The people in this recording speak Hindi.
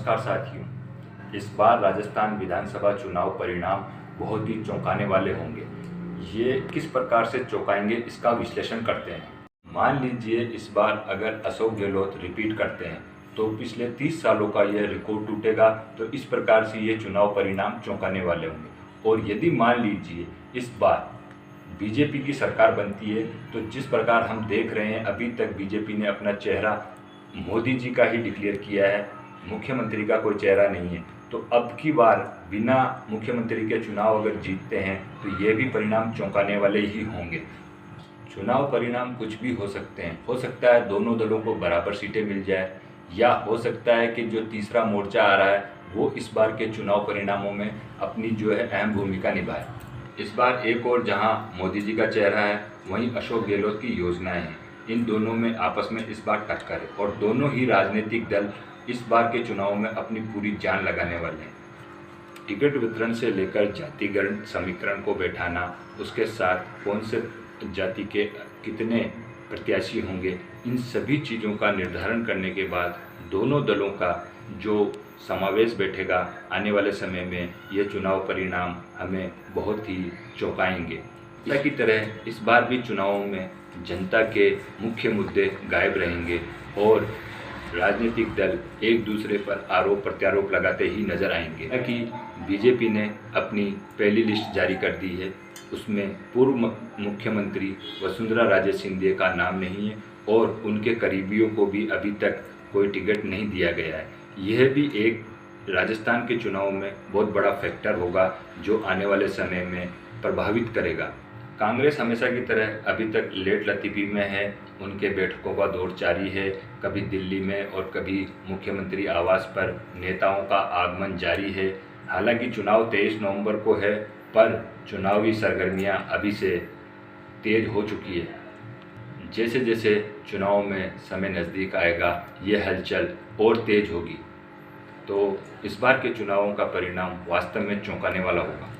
नमस्कार साथियों, इस बार राजस्थान विधानसभा चुनाव परिणाम बहुत ही चौंकाने वाले होंगे। ये किस प्रकार से चौंकाएंगे इसका विश्लेषण करते हैं। मान लीजिए इस बार अगर अशोक गहलोत रिपीट करते हैं तो पिछले 30 सालों का यह रिकॉर्ड टूटेगा। तो इस प्रकार से ये चुनाव परिणाम चौंकाने वाले होंगे। और यदि मान लीजिए इस बार बीजेपी की सरकार बनती है तो जिस प्रकार हम देख रहे हैं अभी तक बीजेपी ने अपना चेहरा मोदी जी का ही डिक्लेयर किया है, मुख्यमंत्री का कोई चेहरा नहीं है। तो अब की बार बिना मुख्यमंत्री के चुनाव अगर जीतते हैं तो ये भी परिणाम चौंकाने वाले ही होंगे। चुनाव परिणाम कुछ भी हो सकते हैं। हो सकता है दोनों दलों को बराबर सीटें मिल जाए, या हो सकता है कि जो तीसरा मोर्चा आ रहा है वो इस बार के चुनाव परिणामों में अपनी जो है अहम भूमिका निभाए। इस बार एक और जहां मोदी जी का चेहरा है वहीं अशोक गहलोत की योजनाएं हैं। इन दोनों में आपस में इस बार टक्कर है और दोनों ही राजनीतिक दल इस बार के चुनाव में अपनी पूरी जान लगाने वाले हैं। टिकट वितरण से लेकर जातिगण समीकरण को बैठाना, उसके साथ कौन से जाति के कितने प्रत्याशी होंगे, इन सभी चीज़ों का निर्धारण करने के बाद दोनों दलों का जो समावेश बैठेगा आने वाले समय में, ये चुनाव परिणाम हमें बहुत ही चौंकाएंगे। इसी की तरह इस बार भी चुनावों में जनता के मुख्य मुद्दे गायब रहेंगे और राजनीतिक दल एक दूसरे पर आरोप प्रत्यारोप लगाते ही नजर आएंगे। कि बीजेपी ने अपनी पहली लिस्ट जारी कर दी है, उसमें पूर्व मुख्यमंत्री वसुंधरा राजे सिंधिया का नाम नहीं है और उनके करीबियों को भी अभी तक कोई टिकट नहीं दिया गया है। यह भी एक राजस्थान के चुनाव में बहुत बड़ा फैक्टर होगा जो आने वाले समय में प्रभावित करेगा। कांग्रेस हमेशा की तरह अभी तक लेट लतीफ़ी में है, उनके बैठकों का दौर जारी है। कभी दिल्ली में और कभी मुख्यमंत्री आवास पर नेताओं का आगमन जारी है। हालांकि चुनाव 23 नवंबर को है, पर चुनावी सरगर्मियां अभी से तेज हो चुकी है। जैसे जैसे चुनाव में समय नज़दीक आएगा ये हलचल और तेज होगी। तो इस बार के चुनावों का परिणाम वास्तव में चौंकाने वाला होगा।